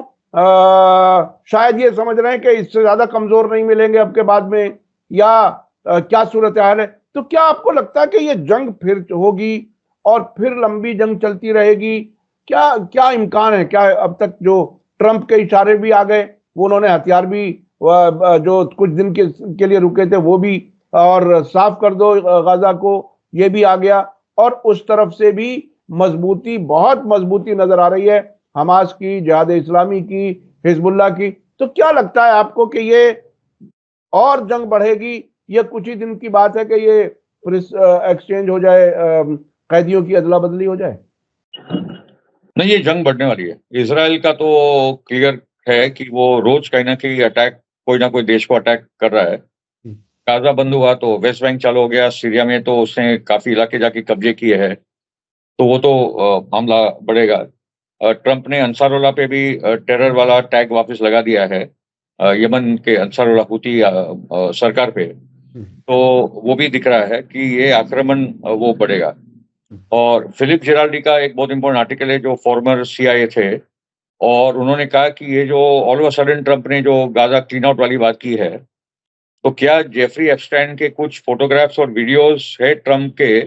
शायद ये समझ रहे हैं कि इससे ज्यादा कमजोर नहीं मिलेंगे अब के बाद में, या क्या सूरत हाल है। तो क्या आपको लगता है कि ये जंग फिर होगी और फिर लंबी जंग चलती रहेगी? क्या इम्कान है? क्या अब तक जो ट्रंप के इशारे भी आ गए, वो उन्होंने हथियार भी जो कुछ दिन के लिए रुके थे वो भी, और साफ कर दो गाजा को, ये भी आ गया। और उस तरफ से भी मजबूती, बहुत मजबूती नजर आ रही है, हमास की, जिहाद इस्लामी की, हिजबुल्लाह की। तो क्या लगता है आपको कि ये और जंग बढ़ेगी, ये कुछ ही दिन की बात है कि ये एक्सचेंज हो जाए, कैदियों की अदला बदली हो जाए? नहीं, ये जंग बढ़ने वाली है। इजराइल का तो क्लियर है कि वो रोज कहीं ना कहीं अटैक, कोई ना कोई देश को अटैक कर रहा है। गाजा बंद हुआ तो वेस्ट बैंक चालू हो गया, सीरिया में तो उसने काफी इलाके जाके कब्जे किए हैं, तो वो तो हमला बढ़ेगा। ट्रंप ने अंसारुल्लाह पे भी टेरर वाला टैग वापस लगा दिया है, यमन के अंसारुल्लाह हुती सरकार पे। तो वो भी दिख रहा है कि ये आक्रमण वो बढ़ेगा। और फिलिप जेराल्डी का एक बहुत इंपॉर्टेंट आर्टिकल है, जो फॉर्मर CIA थे और उन्होंने कहा कि ये जो all of a sudden Trump ने जो गाजा क्लीन आउट वाली बात की है, तो क्या जेफरी एप्स्टाइन के कुछ फोटोग्राफ्स और वीडियोस है ट्रंप के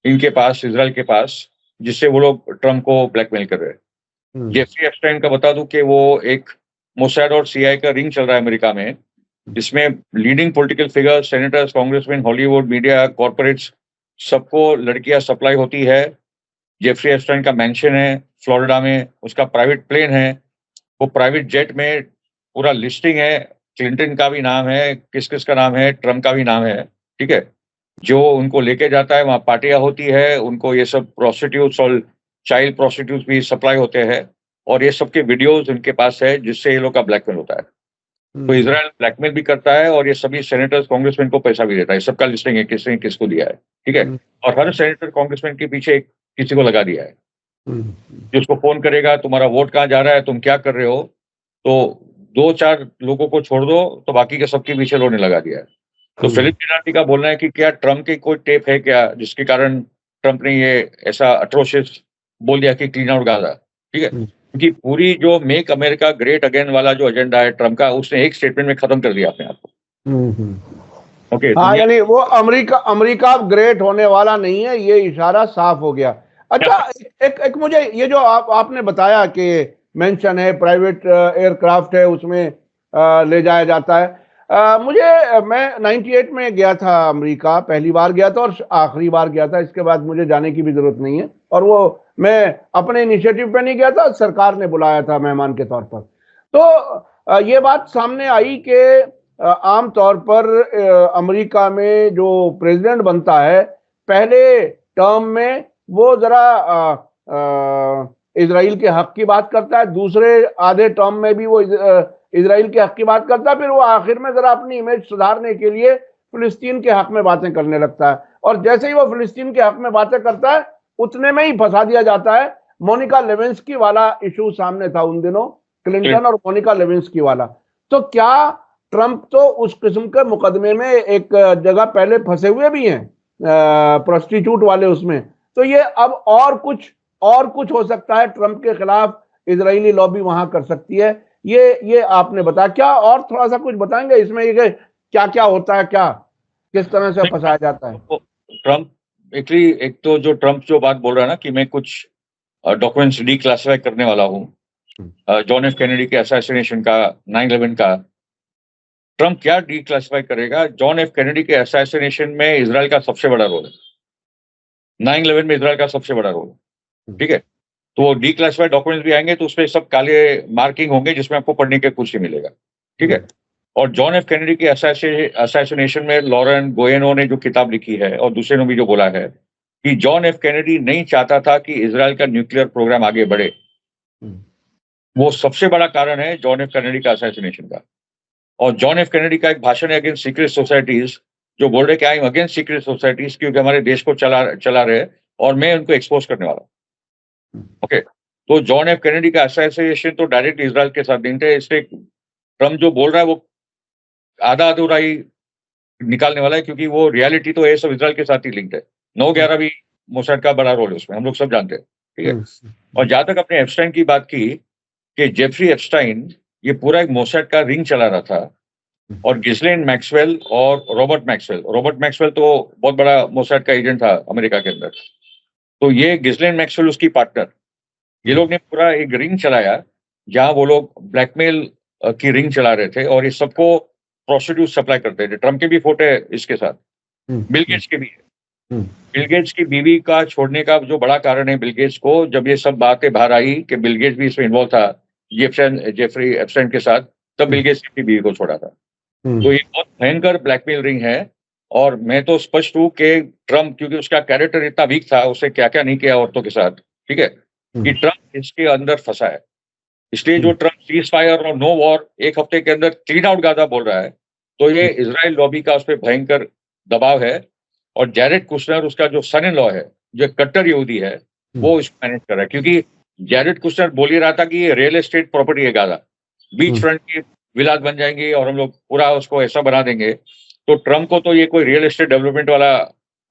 इनके पास, इजराइल के पास, जिससे वो लोग ट्रंप को ब्लैकमेल कर रहे हैं। जेफरी एप्स्टाइन का बता दूं कि वो एक मोसाद और सीआई का रिंग चल रहा है अमेरिका में, जिसमें leading political figures, senators, congressman, Hollywood, media, corporates, सबको लड़कियां सप्लाई होती है। जेफरी एप्स्टाइन का मैंशन है फ्लोरिडा में, उसका प्राइवेट प्लेन है, वो प्राइवेट जेट में पूरा लिस्टिंग है, क्लिंटन का भी नाम है, किस किस का नाम है, ट्रम्प का भी नाम है, ठीक है। जो उनको लेके जाता है, वहां पार्टियां होती है, उनको ये सब प्रोस्टिट्यूट्स और चाइल्ड प्रोस्टिट्यूट्स भी सप्लाई होते हैं, और ये सबके वीडियोस उनके पास है, जिससे ये लोग का ब्लैकमेल होता है। तो इजराइल ब्लैकमेल भी करता है, और ये सभी सेनेटर्स, कांग्रेसमैन को पैसा भी देता है। सबका लिस्टिंग है, किसने किसको दिया है, ठीक है। और हर सेनेटर, कांग्रेसमैन के पीछे किसी को लगा दिया है, जिसको फोन करेगा, तुम्हारा वोट कहाँ जा रहा है, तुम क्या कर रहे हो, तो 2-4 लोगों को छोड़ दो, तो बाकी के सबके पीछे लोगों ने लगा दिया है। तो फिलिप ग्रांडी का बोलना है कि क्या ट्रंप की कोई टेप है क्या, जिसके कारण ट्रंप ने ये ऐसा अट्रोशियस बोल दिया कि क्लीन आउट गाजा, ठीक है। क्योंकि पूरी जो मेक अमेरिका ग्रेट अगेन वाला जो एजेंडा है ट्रंप का, उसने एक स्टेटमेंट में खत्म कर दिया अपने आप को। ओके, हाँ, यानी वो अमेरिका ग्रेट होने वाला नहीं है, ये इशारा साफ हो गया। अच्छा, एक मुझे ये जो आपने बताया कि मेंशन है, प्राइवेट एयरक्राफ्ट है, उसमें ले जाया जाता है। मैं 98 में गया था अमेरिका, पहली बार गया था और आखिरी बार गया था, इसके बाद मुझे जाने की भी जरूरत नहीं है। और वो मैं अपने इनिशिएटिव पे नहीं गया था, सरकार ने बुलाया था मेहमान के तौर पर। तो ये बात सामने आई कि आमतौर पर अमेरिका में जो प्रेसिडेंट बनता है, पहले टर्म में वो जरा इजराइल के हक की बात करता है, दूसरे आधे टर्म में भी वो इजराइल के हक की बात करता है, फिर वो आखिर में जरा अपनी इमेज सुधारने के लिए फिलिस्तीन के हक में बातें करने लगता है। और जैसे ही वो फिलिस्तीन के हक में बातें करता है, उतने में ही फंसा दिया जाता है। मोनिका लेविंस्की वाला इशू सामने था उन दिनों, क्लिंटन और मोनिका लेविंस्की वाला। तो क्या ट्रंप तो उस किस्म के मुकदमे में एक जगह पहले फंसे हुए भी हैं, प्रोस्टिट्यूट वाले उसमें, तो ये अब और कुछ हो सकता है ट्रंप के खिलाफ, इजरायली लॉबी वहां कर सकती है। ये आपने बताया, क्या और थोड़ा सा कुछ बताएंगे इसमें, ये क्या क्या होता है, क्या किस तरह से फंसाया जाता है? ट्रंप एक तो जो ट्रंप जो बात बोल रहा है ना कि मैं कुछ डॉक्यूमेंट्स डीक्लासिफाई करने वाला हूँ, जॉन एफ कैनेडी के असैसिनेशन का, 9/11 का, ट्रंप क्या डीक्लासिफाई करेगा? जॉन एफ कैनेडी के असैसिनेशन में इजराइल का सबसे बड़ा रोल है, 9/11 में इजराइल का सबसे बड़ा रोल है, ठीक है। तो डीक्लासिफाइड डॉक्यूमेंट्स भी आएंगे, तो उसमें सब काले मार्किंग होंगे, जिसमें आपको पढ़ने के कुछ नहीं मिलेगा, ठीक है। और जॉन एफ कैनेडी के असैसिनेशन में लॉरेन गोयेनो ने जो किताब लिखी है, और दूसरे ने भी जो बोला है कि जॉन एफ कैनेडी नहीं चाहता था कि इजराइल का न्यूक्लियर प्रोग्राम आगे बढ़े, वो सबसे बड़ा कारण है जॉन एफ कैनेडी का असैसिनेशन का। और जॉन एफ कैनेडी का एक भाषण है अगेंस्ट सीक्रेट सोसाइटीज, जो बोल रहे कि I am against secret societies, क्योंकि हमारे देश को चला रहे और मैं उनको एक्सपोज करने वाला हूं। ओके, तो जॉन एफ कैनेडी का असैसिनेशन तो डायरेक्ट इजराइल के साथ लिंक्ड है, इसलिए ट्रम्प जो बोल रहा है वो आधा अधूरा ही निकालने वाला है, क्योंकि वो रियलिटी तो है सब इजराइल के साथ ही लिंक्ड है। 9/11 भी मोसाद का बड़ा रोल है उसमें, हम लोग सब जानते हैं, ठीक है। और जहां तक अपने एप्स्टाइन की बात की कि जेफरी एप्स्टाइन ये पूरा एक मोसाद का रिंग चला रहा था, और गिस्लेन मैक्सवेल और रॉबर्ट मैक्सवेल तो बहुत बड़ा मोसाद का एजेंट था अमेरिका के अंदर, तो ये गिस्लेन मैक्सवेल उसकी पार्टनर, ये लोग ने पूरा एक रिंग चलाया जहां वो लोग ब्लैकमेल की रिंग चला रहे थे, और ये सबको प्रोस्टिट्यूट सप्लाई करते थे। ट्रम्प के भी फोटो है इसके साथ, बिल गेट्स के भी है। बिल गेट्स की बीवी का छोड़ने का जो बड़ा कारण है बिल गेट्स को, जब ये सब बातें बाहर आई कि बिल गेट्स भी इसमें इन्वॉल्व था जेफरी एप्स्टाइन के साथ, तब बिल गेट्स की बीवी को छोड़ा था। तो ये बहुत भयंकर ब्लैकमेल रिंग है। और मैं तो स्पष्ट हूं कि ट्रम्प, क्योंकि उसका कैरेक्टर इतना वीक था, उसने क्या क्या नहीं किया औरतों के साथ, ठीक है, कि ट्रम्प इसके अंदर फंसा है। इसलिए जो ट्रम्प सीज फायर और नो वॉर एक हफ्ते के अंदर क्लीन आउट गाजा बोल रहा है, तो ये इजराइल लॉबी का उस पर भयंकर दबाव है। और जैरेड कुशनर, उसका जो सन इन लॉ है, जो कट्टर यहूदी है, वो इसको मैनेज कर रहा है, क्योंकि जैरेड कुशनर बोल ही रहा था कि ये रियल एस्टेट प्रॉपर्टी है गाजा, बीच फ्रंट की विलास बन जाएंगे और हम लोग पूरा उसको ऐसा बना देंगे। तो ट्रम्प को तो ये कोई रियल एस्टेट डेवलपमेंट वाला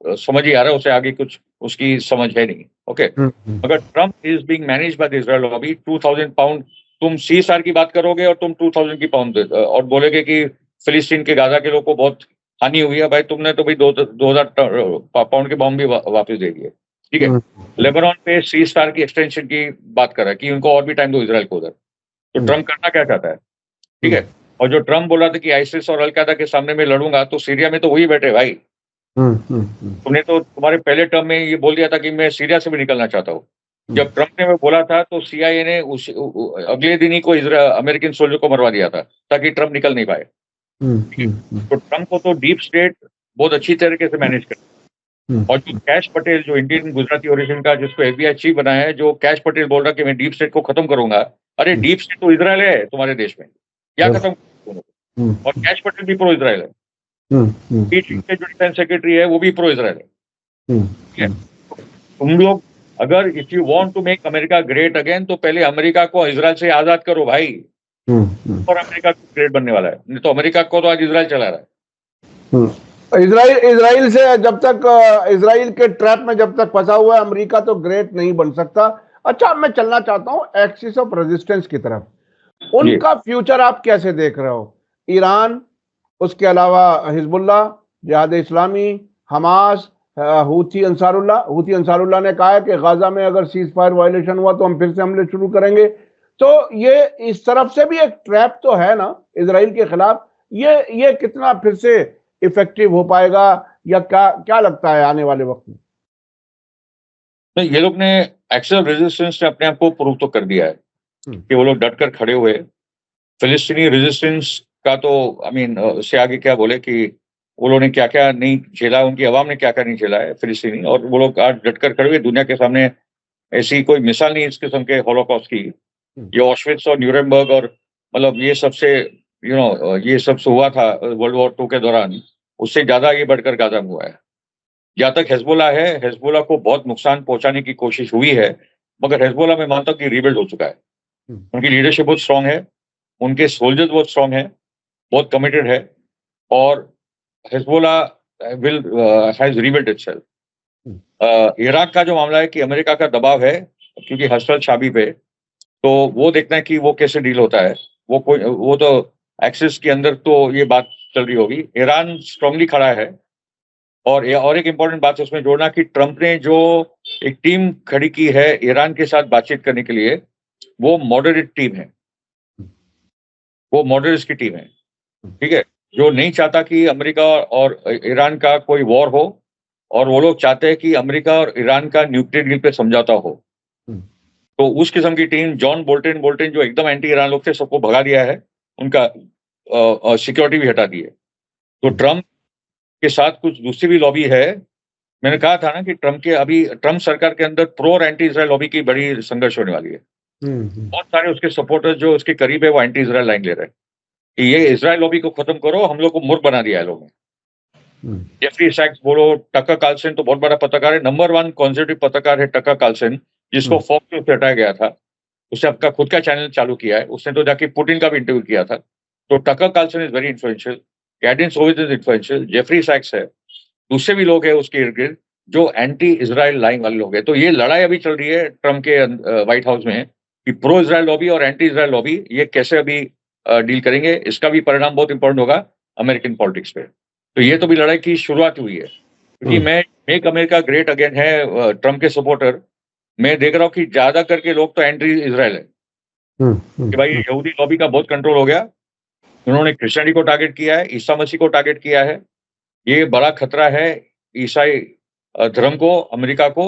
समझ ही आ रहा है, उसे आगे कुछ उसकी समझ है नहीं। ओके, मगर Trump is being manage by the Israel lobby. 2000 pound तुम CSR की बात करोगे और तुम 2000 की पाउंड और बोलेगे कि फिलिस्तीन के गाजा के लोग को बहुत हानि हुई है। भाई तुमने तो भाई 2000 पाउंड के बॉम्ब भी वापस दे दिए। ठीक है, लेबनान पे CSR की एक्सटेंशन की बात कर रहा है कि उनको और भी टाइम दो इसराइल को उधर। तो ट्रम्प करना क्या चाहता है? ठीक है, और जो ट्रम्प बोला था कि आईसिस और अलकायदा के सामने मैं लड़ूंगा, तो सीरिया में तो वही बैठे भाई। तुमने तो तुम्हारे पहले टर्म में ये बोल दिया था कि मैं सीरिया से भी निकलना चाहता हूँ। जब ट्रम्प ने वो बोला था तो CIA ने अगले दिन ही को अमेरिकन सोल्जर को मरवा दिया था ताकि ट्रम्प निकल नहीं पाए। तो ट्रम्प को तो डीप स्टेट बहुत अच्छी तरीके से मैनेज कर, और जो कैश पटेल, जो इंडियन गुजराती ओरिजिन का, जिसको FBI चीफ बनाया है, जो कैश पटेल बोल रहा कि मैं डीप स्टेट को खत्म करूंगा। अरे डीप स्टेट तो इजराइल है तुम्हारे देश में, क्या खत्म? और कैश पटेल भी प्रो इजराइल है। जो डिफेंस सेक्रेटरी है वो भी प्रो इजराइल है। तुम लोग अगर if you want to make America great again, तो पहले अमेरिका को इजराइल से आजाद करो भाई, और अमेरिका ग्रेट बनने वाला है। नहीं तो अमेरिका को तो आज इजराइल चला रहा है। इजराइल से जब तक इजराइल के ट्रैप में जब तक फंसा हुआ है, अमेरिका तो ग्रेट नहीं बन सकता। अच्छा, मैं चलना चाहता हूं एक्सिस ऑफ रेजिस्टेंस की तरफ। उनका फ्यूचर आप कैसे देख रहे हो? ईरान, उसके अलावा हिजबुल्लाह, जिहाद इस्लामी, हमास, हूथी अंसारुल्लाह ने कहा है कि गाजा में अगर सीज फायर वायलेशन हुआ तो हम फिर से हमले शुरू करेंगे। तो ये इस तरफ से भी एक ट्रैप तो है ना इजराइल के खिलाफ। ये कितना फिर से इफेक्टिव हो पाएगा, या क्या लगता है आने वाले वक्त में? तो ये लोग ने एक्सेस रेजिस्टेंस ने अपने आप को प्रूव तो कर दिया है कि वो लोग डटकर खड़े हुए। फिलिस्तीनी रेजिस्टेंस का तो उससे आगे क्या बोले कि वो लोगों ने क्या क्या नहीं झेला, उनकी आवाम ने क्या क्या नहीं झेला है फिलिस्तीनी, और वो लोग आज डटकर खड़े हुए। दुनिया के सामने ऐसी कोई मिसाल नहीं इस किस्म के हॉलोकॉस्ट की। ये ऑश्विट्ज और न्यूरेमबर्ग और ये सबसे ये सब हुआ था वर्ल्ड वॉर 2 के दौरान, उससे ज्यादा ये बढ़कर गाजा में हुआ है। जहां तक हेजबोला है, हेजबोला को बहुत नुकसान पहुंचाने की कोशिश हुई है, मगर हेजबोला में मानता हूं कि रिबिल्ड हो चुका है। उनकी लीडरशिप बहुत स्ट्रांग है, उनके सोल्जर्स बहुत स्ट्रांग है, बहुत कमिटेड है, और Hezbollah will has rebuilt itself. Iraq का जो मामला है कि अमेरिका का दबाव है क्योंकि हस्टल शाबी पे, तो वो देखना है कि वो कैसे डील होता है। वो तो एक्सिस के अंदर तो ये बात चल रही होगी। ईरान स्ट्रांगली खड़ा है, और एक इंपॉर्टेंट बात उसमें जोड़ना कि ट्रम्प ने जो एक टीम खड़ी की है ईरान के साथ बातचीत करने के लिए, वो मॉडरेट टीम है, वो मॉडरेट्स की टीम है। ठीक है, जो नहीं चाहता कि अमेरिका और ईरान का कोई वॉर हो, और वो लोग चाहते हैं कि अमेरिका और ईरान का न्यूक्लियर डील पे समझौता हो। तो उस किस्म की टीम, जॉन बोल्टन जो एकदम एंटी ईरान लोग थे, सबको भगा दिया है, उनका सिक्योरिटी भी हटा दी है। तो ट्रम्प के साथ कुछ दूसरी भी लॉबी है। मैंने कहा था ना कि ट्रम्प सरकार के अंदर प्रो और एंटी इजराइल लॉबी की बड़ी संघर्ष होने वाली है। बहुत सारे उसके सपोर्टर्स जो उसके करीब है वो एंटी इजराइल लाइन ले रहे हैं कि ये इजराइल लॉबी को खत्म करो, हम लोग को मूर्ख बना दिया है लोगों ने। जेफरी सैक्स बोलो, टकर कार्लसन तो बहुत बड़ा पत्रकार है, नंबर 1 कंजर्वेटिव पत्रकार है टकर कार्लसन, जिसको फॉक्स न्यूज से हटाया गया था। उसने अपना खुद का चैनल चालू किया है, उसने तो जाके पुतिन का भी इंटरव्यू किया था। तो Tucker Carlson is very influential, Kaden Sovit is influential, Jeffrey सैक्स है, दूसरे भी लोग हैं उसके इर्द गिर्द जो एंटी इजराइल लाइन वाले लोग हैं। तो ये लड़ाई अभी चल रही है ट्रम्प के व्हाइट हाउस में कि प्रो इजराइल लॉबी और एंटी इजराइल लॉबी ये कैसे अभी डील करेंगे। इसका भी परिणाम बहुत इंपॉर्टेंट होगा अमेरिकन पॉलिटिक्स पे। तो ये तो भी लड़ाई की शुरुआत हुई है, क्योंकि मैं मेक अमेरिका ग्रेट अगेन है ट्रम्प के सपोर्टर, मैं देख रहा हूँ कि ज्यादा करके लोग तो एंटी इजराइल है कि भाई यहूदी लॉबी का बहुत कंट्रोल हो गया, उन्होंने क्रिश्चियनिटी को टारगेट किया है, ईसा मसीह को टारगेट किया है। ये बड़ा खतरा है ईसाई धर्म को, अमेरिका को,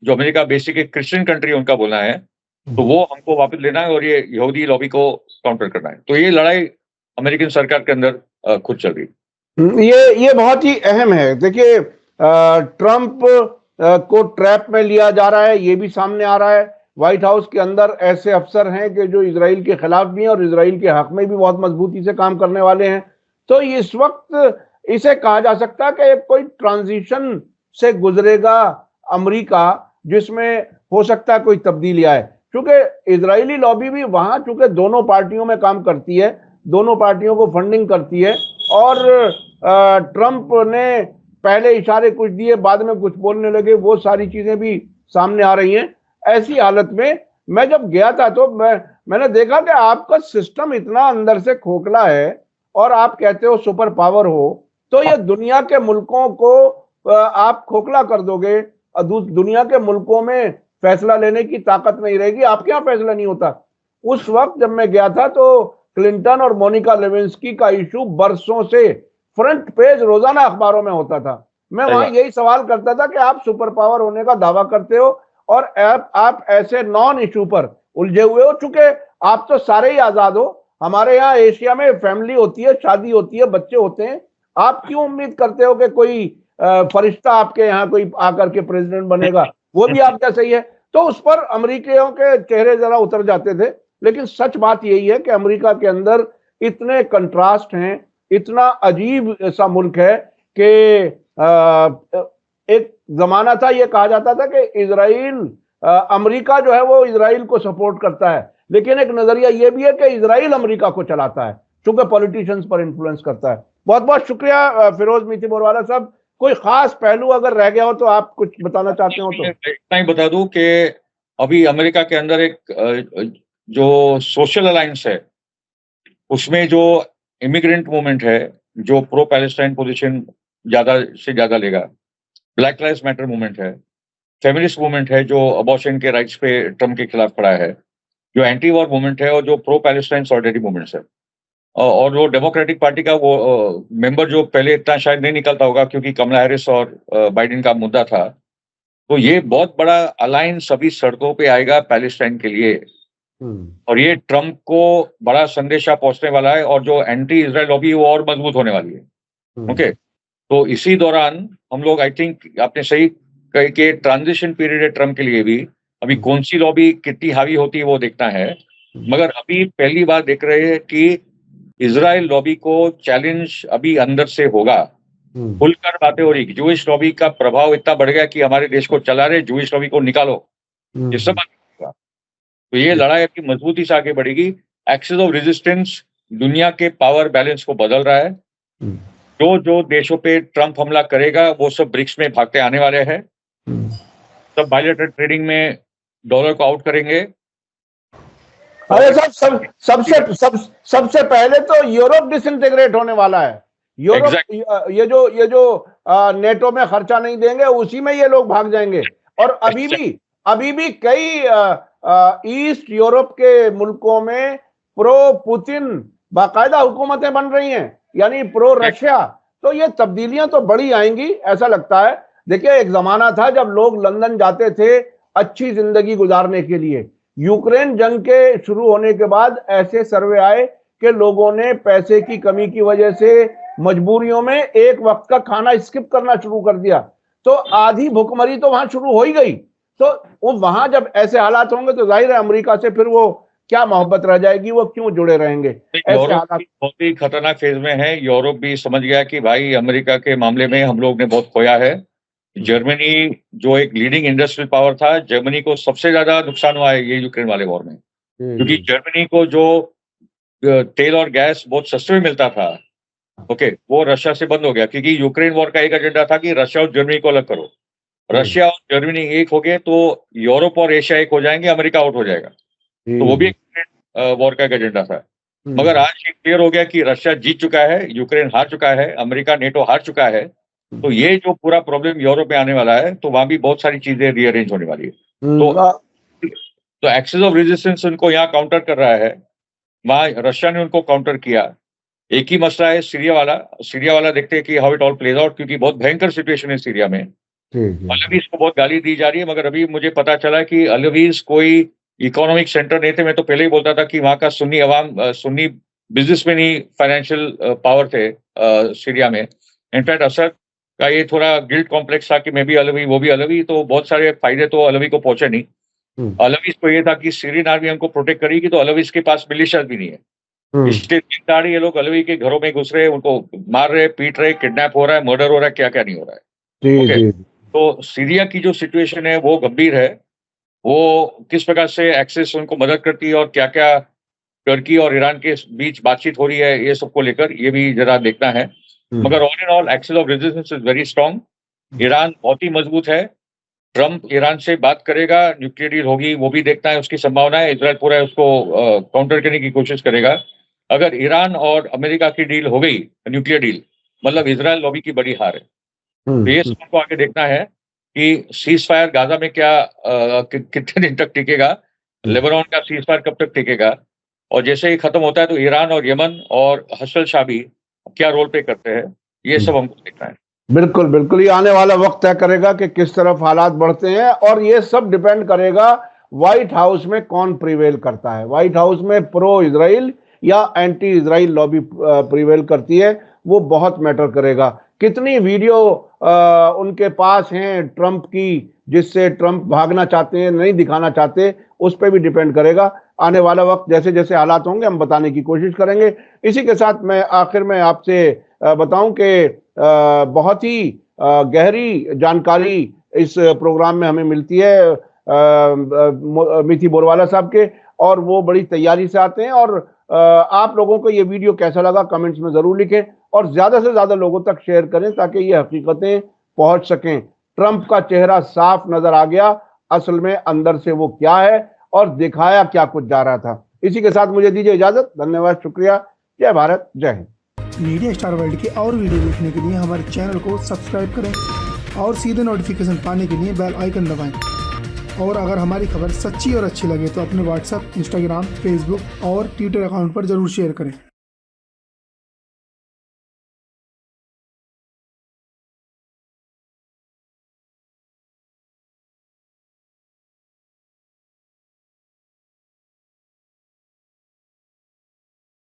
जो अमेरिका बेसिक एक क्रिश्चियन कंट्री उनका बोलना है, तो वो हमको वापस लेना है और ये यहूदी लॉबी को काउंटर करना है। तो ये लड़ाई अमेरिकन सरकार के अंदर खुद चल रही। ये बहुत ही अहम है। देखिए, ट्रम्प को ट्रैप में लिया जा रहा है, ये भी सामने आ रहा है। व्हाइट हाउस के अंदर ऐसे अफसर हैं कि जो इजराइल के खिलाफ भी हैं और इजराइल के हक में भी बहुत मजबूती से काम करने वाले हैं। तो इस वक्त इसे कहा जा सकता है कि कोई ट्रांजिशन से गुजरेगा अमेरिका, जिसमें हो सकता है कोई तब्दीली आए, क्योंकि इजरायली लॉबी भी वहां चूंकि दोनों पार्टियों में काम करती है, दोनों पार्टियों को फंडिंग करती है, और ट्रम्प ने पहले इशारे कुछ दिए, बाद में कुछ बोलने लगे, वो सारी चीजें भी सामने आ रही हैं। ऐसी हालत में मैं जब गया था तो मैंने देखा कि आपका सिस्टम इतना अंदर से खोखला है और आप कहते हो सुपर पावर हो, तो ये दुनिया के मुल्कों को आप खोखला कर दोगे। दुनिया के मुल्कों में फैसला लेने की ताकत नहीं रहेगी, आपके यहाँ फैसला नहीं होता। उस वक्त जब मैं गया था तो क्लिंटन और मोनिका लेविंस्की का इशू बरसों से फ्रंट पेज रोजाना अखबारों में होता था। मैं वहां यही सवाल करता था कि आप सुपर पावर होने का दावा करते हो और आप ऐसे नॉन इशू पर उलझे हुए हो, चूंकि आप तो सारे ही आजाद हो। हमारे यहाँ एशिया में फैमिली होती है, शादी होती है, बच्चे होते हैं। आप क्यों उम्मीद करते हो कि कोई फरिश्ता आपके यहाँ कोई आकर के प्रेसिडेंट बनेगा? वो भी आप जैसे ही है। तो उस पर अमेरिकियों के चेहरे जरा उतर जाते थे। लेकिन सच बात यही है कि अमेरिका के अंदर इतने कंट्रास्ट हैं, इतना अजीब सा मुल्क है कि एक जमाना था, ये कहा जाता था कि इजराइल, अमेरिका जो है वो इजराइल को सपोर्ट करता है, लेकिन एक नजरिया ये भी है कि इजराइल अमेरिका को चलाता है, क्योंकि पॉलिटिशियंस पर इन्फ्लुएंस करता है। बहुत बहुत शुक्रिया फिरोज मीठी बोरवाला साहब। कोई खास पहलू अगर रह गया हो तो आप कुछ बताना चाहते हो तो? इतना ही बता दूं कि अभी अमेरिका के अंदर एक जो सोशल अलायंस है, उसमें जो इमिग्रेंट मूवमेंट है, जो प्रो पैलेस्टाइन पोजीशन ज्यादा से ज्यादा लेगा, ब्लैक लाइव्स मैटर मूवमेंट है, फेमिनिस्ट मूवमेंट है जो अबॉर्शन के राइट्स पे ट्रम्प के खिलाफ खड़ा है, जो एंटी वॉर मूवमेंट है और जो प्रो पैलेस्टाइन सॉलिडेरिटी मूवमेंट्स है, और वो डेमोक्रेटिक पार्टी का वो मेंबर जो पहले इतना शायद नहीं निकलता होगा क्योंकि कमला हैरिस और बाइडेन का मुद्दा था, तो ये बहुत बड़ा अलायंस अभी सड़कों पे आएगा पैलेस्टाइन के लिए, और ये ट्रम्प को बड़ा संदेशा पहुंचने वाला है, और जो एंटी इजराइल लॉबी वो और मजबूत होने वाली है। ओके, तो इसी दौरान हम लोग, आई थिंक आपने सही कही कि ट्रांजिशन पीरियड है ट्रम्प के लिए भी, अभी कौन सी लॉबी कितनी हावी होती है वो देखना है, मगर अभी पहली बार देख रहे हैं कि इजराइल लॉबी को चैलेंज अभी अंदर से होगा, खुलकर बातें हो रही। जूइश लॉबी का प्रभाव इतना बढ़ गया कि हमारे देश को चला रहे, जूइश लॉबी को निकालो, ये सब होगा। तो ये लड़ाई अपनी मजबूती से आगे बढ़ेगी। एक्सेस ऑफ रेजिस्टेंस दुनिया के पावर बैलेंस को बदल रहा है। जो जो देशों पे ट्रम्प हमला करेगा वो सब ब्रिक्स में भागते आने वाले हैं, सब बायलैटरल ट्रेडिंग में डॉलर को आउट करेंगे। अरे सबसे पहले तो यूरोप डिसइंटीग्रेट होने वाला है। यूरोप ये जो नेटो में खर्चा नहीं देंगे, उसी में ये लोग भाग जाएंगे। और अभी भी कई ईस्ट यूरोप के मुल्कों में प्रो पुतिन बाकायदा हुकूमतें बन रही हैं, यानी प्रो रशिया। तो ये तब्दीलियां तो बड़ी आएंगी ऐसा लगता है। देखिए, एक जमाना था जब लोग लंदन जाते थे अच्छी जिंदगी गुजारने के लिए। यूक्रेन जंग के शुरू होने के बाद ऐसे सर्वे आए कि लोगों ने पैसे की कमी की वजह से मजबूरियों में एक वक्त का खाना स्किप करना शुरू कर दिया। तो आधी भुखमरी तो वहां शुरू हो ही गई। तो वो वहां जब ऐसे हालात होंगे तो जाहिर है अमेरिका से फिर वो क्या मोहब्बत रह जाएगी, वो क्यों जुड़े रहेंगे। ऐसे हालात बहुत ही खतरनाक फेज में है। यूरोप भी समझ गया कि भाई अमेरिका के मामले में हम लोग ने बहुत खोया है। जर्मनी जो एक लीडिंग इंडस्ट्रियल पावर था, जर्मनी को सबसे ज्यादा नुकसान हुआ है ये यूक्रेन वाले वॉर में, क्योंकि जर्मनी को जो तेल और गैस बहुत सस्ते में मिलता था, ओके, वो रशिया से बंद हो गया, क्योंकि यूक्रेन वॉर का एक एजेंडा था कि रशिया और जर्मनी को अलग करो। रशिया और जर्मनी एक हो गए तो यूरोप और एशिया एक हो जाएंगे, अमेरिका आउट हो जाएगा। तो वो भी एक वॉर का एक एजेंडा था। मगर आज ये क्लियर हो गया कि रशिया जीत चुका है, यूक्रेन हार चुका है, अमेरिका नेटो हार चुका है। तो ये जो पूरा प्रॉब्लम यूरोप में आने वाला है, तो वहां भी बहुत सारी चीजें रीअरेंज होने वाली है। तो एक्सेस ऑफ रेजिस्टेंस उनको यहाँ काउंटर कर रहा है, वहां रशिया ने उनको काउंटर किया। एक ही मसला है सीरिया वाला देखते हैं कि how it all plays out, क्योंकि बहुत भयंकर सिचुएशन है सीरिया में। अलवीज को बहुत गाली दी जा रही है, मगर अभी मुझे पता चला कि अलवीज कोई इकोनॉमिक सेंटर नहीं थे। मैं तो पहले ही बोलता था कि वहां का सुन्नी अवाम, सुन्नी बिजनेसमैन ही फाइनेंशियल पावर थे सीरिया में। इनफैक्ट असद का ये थोड़ा गिल्ट कॉम्प्लेक्स था कि मैं भी अलवी वो भी अलवी, तो बहुत सारे फायदे तो अलवी को पहुंचे नहीं। अलवीज को ये था कि सीरियन आर्मी हमको प्रोटेक्ट करेगी, तो अलवीज के पास मिलिशिया भी नहीं है। इसलिए ये लोग अलवी के घरों में घुस रहे, उनको मार रहे, पीट रहे, किडनैप हो रहा है, मर्डर हो रहा है, क्या क्या नहीं हो रहा है। ओके, तो सीरिया की जो सिचुएशन है वो गंभीर है। वो किस प्रकार से एक्सेस उनको मदद करती है और क्या क्या टर्की और ईरान के बीच बातचीत हो रही है, ये सबको लेकर ये भी जरा देखना है। मगर all in all axis of resistance is very strong. Iran बहुत ही मजबूत है। ट्रंप ईरान से बात करेगा, न्यूक्लियर डील होगी, वो भी देखता है, उसकी संभावना है। इजराइल पूरा उसको काउंटर करने की कोशिश करेगा। अगर ईरान और अमेरिका की डील हो गई, न्यूक्लियर डील, मतलब इजराइल लॉबी की बड़ी हार है। तो ये सब को आगे देखना है कि सीज फायर गाजा में क्या कितने दिन तक टिकेगा, लेबनान का सीज फायर कब तक टिकेगा, और जैसे ही खत्म होता है तो ईरान और यमन और हसल शाह भी क्या रोल प्ले करते हैं, ये सब हमको देखना है। बिल्कुल बिल्कुल, ये आने वाला वक्त तय करेगा कि किस तरफ हालात बढ़ते हैं, और ये सब डिपेंड करेगा व्हाइट हाउस में कौन प्रिवेल करता है। व्हाइट हाउस में प्रो इजराइल या एंटी इजराइल लॉबी प्रिवेल करती है, वो बहुत मैटर करेगा। कितनी वीडियो उनके पास हैं ट्रंप की, जिससे ट्रंप भागना चाहते हैं, नहीं दिखाना चाहते, उस पर भी डिपेंड करेगा। आने वाला वक्त जैसे जैसे हालात होंगे हम बताने की कोशिश करेंगे। इसी के साथ मैं आखिर में आपसे बताऊं कि बहुत ही गहरी जानकारी इस प्रोग्राम में हमें मिलती है मिथि बोरवाला साहब के, और वो बड़ी तैयारी से आते हैं। और आप लोगों को ये वीडियो कैसा लगा कमेंट्स में जरूर लिखें, और ज्यादा से ज्यादा लोगों तक शेयर करें ताकि ये हकीकतें पहुंच सकें। ट्रंप का चेहरा साफ नजर आ गया, असल में अंदर से वो क्या है और दिखाया क्या कुछ जा रहा था। इसी के साथ मुझे दीजिए इजाजत। धन्यवाद, शुक्रिया। जय भारत, जय हिंद। मीडिया स्टार वर्ल्ड के और वीडियो देखने के लिए हमारे चैनल को सब्सक्राइब करें और सीधे नोटिफिकेशन पाने के लिए बेल आइकन दबाएं। और अगर हमारी खबर सच्ची और अच्छी लगे तो अपने व्हाट्सएप, इंस्टाग्राम, फेसबुक और ट्विटर अकाउंट पर जरूर शेयर करें।